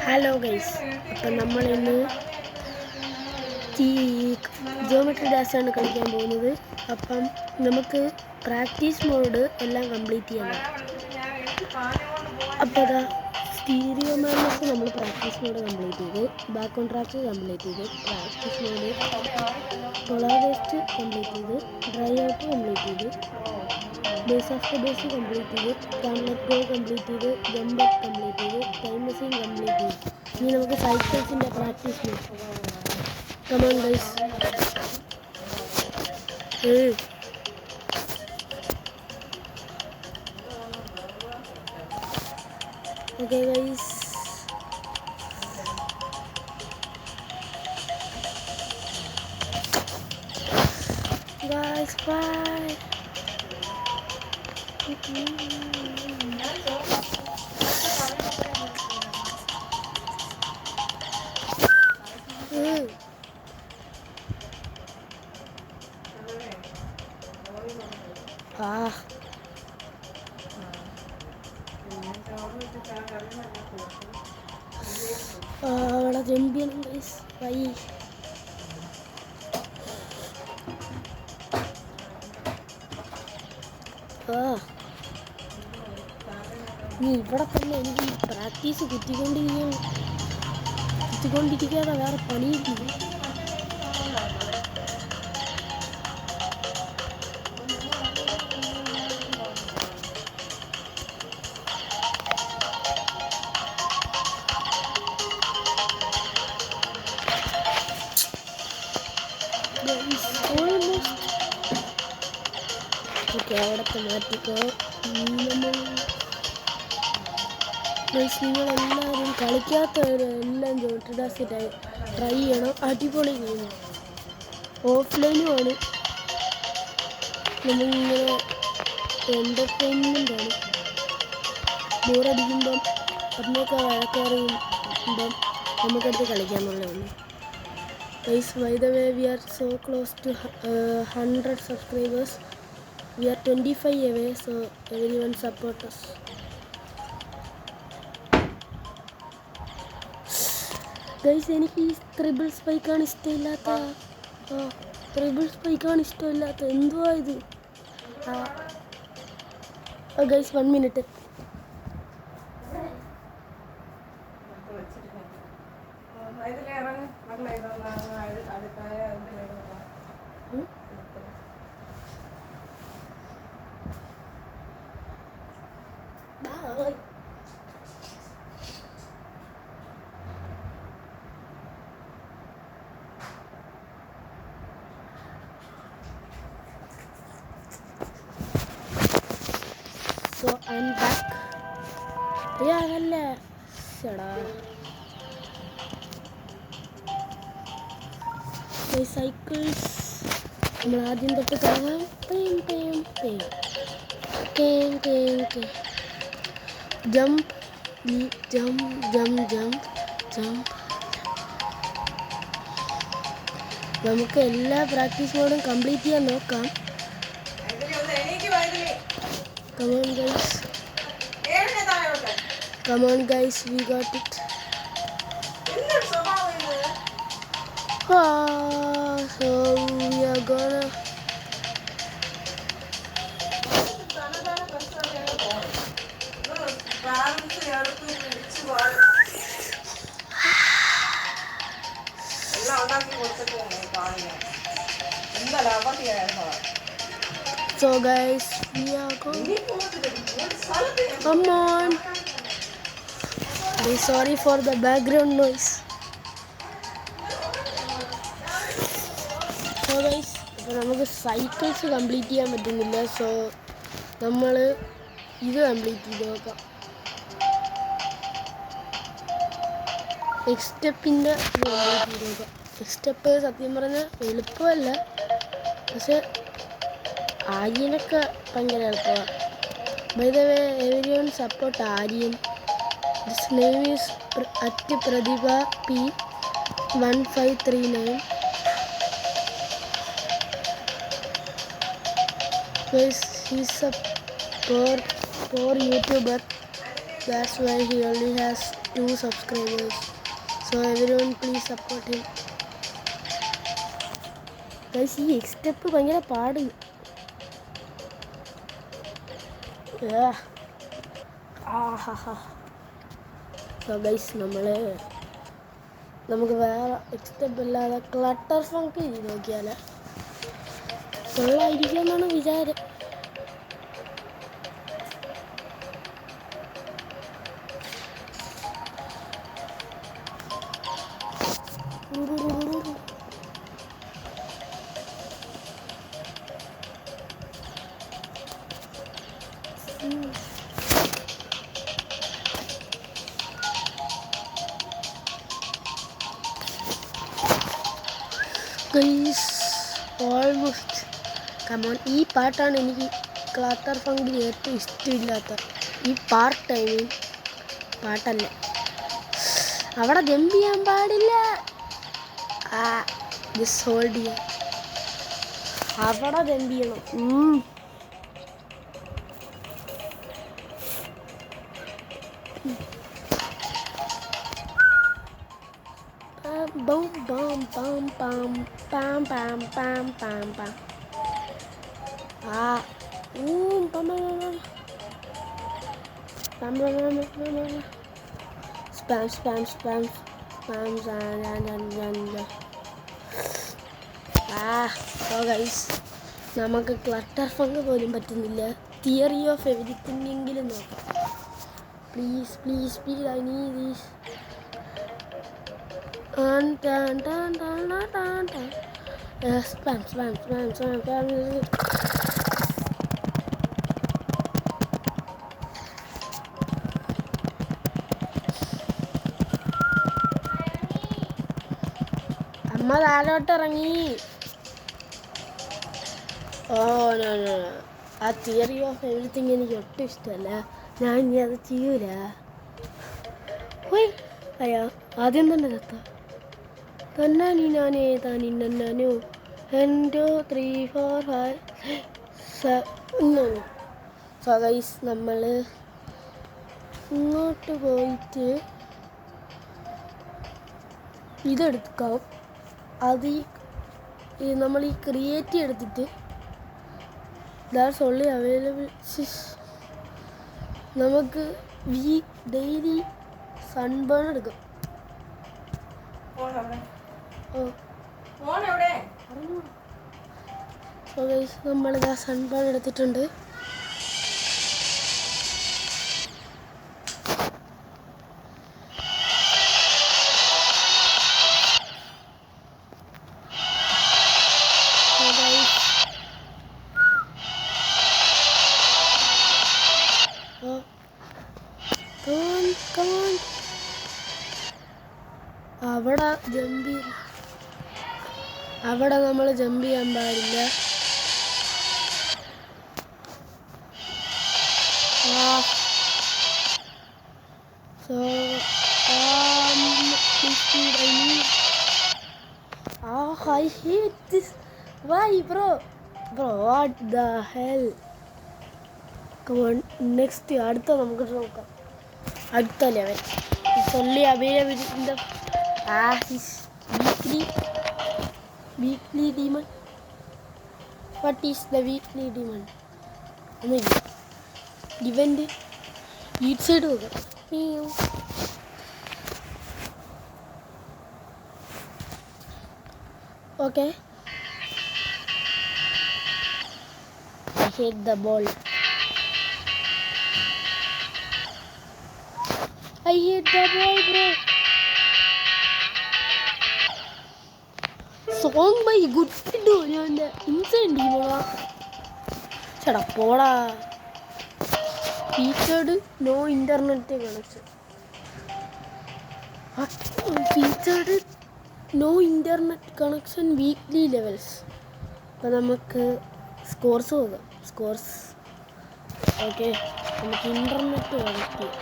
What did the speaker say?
Hello guys, അപ്പം നമ്മളിന്ന് geometry ഡാൻസാണ് കളിക്കാൻ പോകുന്നത്. അപ്പം നമുക്ക് പ്രാക്ടീസ് മോഡ് എല്ലാം കംപ്ലീറ്റ് ചെയ്യണം. അപ്പോൾ അതാ സ്റ്റീരിയോ മാനസ് നമ്മൾ പ്രാക്ടീസ് മോഡ് കംപ്ലീറ്റ് ചെയ്ത്, ബാക്ക് ഓൺ ട്രാക്ക് കംപ്ലീറ്റ് ചെയ്ത്, പ്രാക്ടീസ് മോഡ് പൊളാവേസ്റ്റ് കംപ്ലീറ്റ് ചെയ്ത്, ഡ്രൈ ഔട്ട് കംപ്ലീറ്റ് ചെയ്ത്, ബേസ് ആഫ്റ്റർ ബേസ് കംപ്ലീറ്റ് ചെയ്ത്, കാൺലെറ്റ് ഗോ കംപ്ലീറ്റ് ചെയ്ത്, ജമ്പ് കംപ്ലീറ്റ് ചെയ്ത്, ടൈം മെഷീൻ കംപ്ലീറ്റ് ചെയ്ത്. ഇനി നമുക്ക് സൈക്കിൾസിൻ്റെ പ്രാക്ടീസ് ചെയ്യാം. Come on guys. Okay guys, guys bye. അവിടെ ജമ്പ് ചെയ്യണം ഗൈസ്. ബൈ. നീ ഇവിടെ തന്നെ എനിക്ക് പ്രാക്ടീസ് കുത്തിക്കൊണ്ടിരിക്കാതെ വേറെ പണിയില്ല. ഓക്കെ, അവിടത്തെ മാറ്റിക്കോ. നിങ്ങളെല്ലാവരും കളിക്കാത്തവരെല്ലാം ജിയോമെട്രി ഡാൻസ് ട്രൈ ചെയ്യണം. അടിപൊളി ഗെയിം, ഓഫ്ലൈനുമാണ്. നമ്മളിങ്ങനെ എൻ്റർടൈൻമെൻ്റാണ്. ബോറടിക്കുമ്പം അതിനൊക്കെ വഴക്കറിയുമ്പം നമുക്കടുത്ത് കളിക്കാമെന്നുള്ളതാണ്. Guys, by the way, we are so close to 100 subscribers. We are 25 away, so everyone support us. Guys, എനിക്ക് ഈ ത്രിബിൾ സ്പൈക്കാണ് ഇഷ്ടമില്ലാത്ത. എന്തുവാ ഇത്? Guys, 1 minute. So I'm back. Yeah, cycles നമ്മൾ ആദ്യം തൊട്ട് തുടങ്ങാം. Jump jump jump jump jump. നമുക്ക് എല്ലാ പ്രാക്ടീസ് മോഡും കംപ്ലീറ്റ് ചെയ്യാൻ നോക്കാം. Come on guys, we got it. So we are gonna so guys, we are going. Come on. I'm sorry for the background noise. So guys, ഇപ്പോൾ നമുക്ക് cycles complete ചെയ്യാൻ പറ്റുന്നില്ല. So നമ്മൾ ഇത് കംപ്ലീറ്റ് ചെയ്ത് നോക്കാം. നെക്സ്റ്റ് സ്റ്റെപ്പിൻ്റെ ഇത് കംപ്ലീറ്റ് ചെയ്ത് നോക്കാം. നെക്സ്റ്റ് സ്റ്റെപ്പ് സത്യം പറഞ്ഞാൽ എളുപ്പമല്ല, പക്ഷെ ആര്യനൊക്കെ ഭയങ്കര എളുപ്പമാണ്. By the way, everyone support Aryan. His name is @Pradibha P1539. Guys, he's a poor YouTuber. That's why he only has 2 subscribers. So everyone please support him. Guys, ഈ step ഭയങ്കര പാട്. So guys നമുക്ക് വേറെ step ഇല്ലാതെ clutter funk ചെയ്ത് നോക്കിയാൽ കൊള്ളായിരിക്കുമെന്നാണ് വിചാരം. Almost come on. ഈ പാട്ടാണ് എനിക്ക് ക്ലാത്തർ ഫങ്കിൽ ഏറ്റവും ഇഷ്ടമില്ലാത്ത ഈ പാട്ട്. പാട്ടല്ല, അവിടെ ജമ്പ് ചെയ്യാൻ പാടില്ല. ഹോൾഡ് ചെയ്യാം, അവിടെ ജമ്പ് ചെയ്യണം. Boom boom boom boom bam bam bam bam bam. Bam bam bam bam. Spam spam spam spam so guys, നമുക്ക് ക്ലട്ടർ ഫങ്ക് പോലും പറ്റുന്നില്ല. തിയറി ഓഫ് എവരിത്തിങ് എങ്കിലും നോക്കാം. Please please please, I need this. Spam spam spam spam spam. അമ്മ താഴോട്ട് ഇറങ്ങി. ആ theory of everything എനിക്ക് ഒട്ടും ഇഷ്ടമല്ല. ഞാൻ ഇനി അത് ചെയ്യൂല. അയ്യോ, ആദ്യം തന്നെ ചത്ത. തന്നാനോ 1 2 3 4 5 7. സോ ഗൈസ്, നമ്മൾ ഇങ്ങോട്ട് പോയിട്ട് ഇതെടുക്കാം. അത് നമ്മൾ ഈ ക്രിയേറ്റ് എടുത്തിട്ട് ദാറ്റ്സ് ഓൺലി അവൈലബിൾ. നമുക്ക് ഡെയിലി സൺബേൺ എടുക്കാം. സോ ഗൈസ്, നമ്മളിതാ സൺബേൺ എടുത്തിട്ടുണ്ട്. അവിടെ നമ്മൾ ജമ്പ് ചെയ്യാൻ പാടില്ല. So I hate this. Why bro what the hell. Come on, next അടുത്ത നമുക്ക് നോക്കാം. അടുത്ത level is only available in the his weekly demon. What is the weekly demon? Event each side होगा. Okay, I hate the ball. I hate the ball, bro. Song by good do and insane demon. Shut up, poda. Featured no internet connection. Featured no internet connection weekly levels. അപ്പോൾ നമുക്ക് scores നോക്കാം. Scores okay, നമുക്ക് internet connect ചെയ്യാം.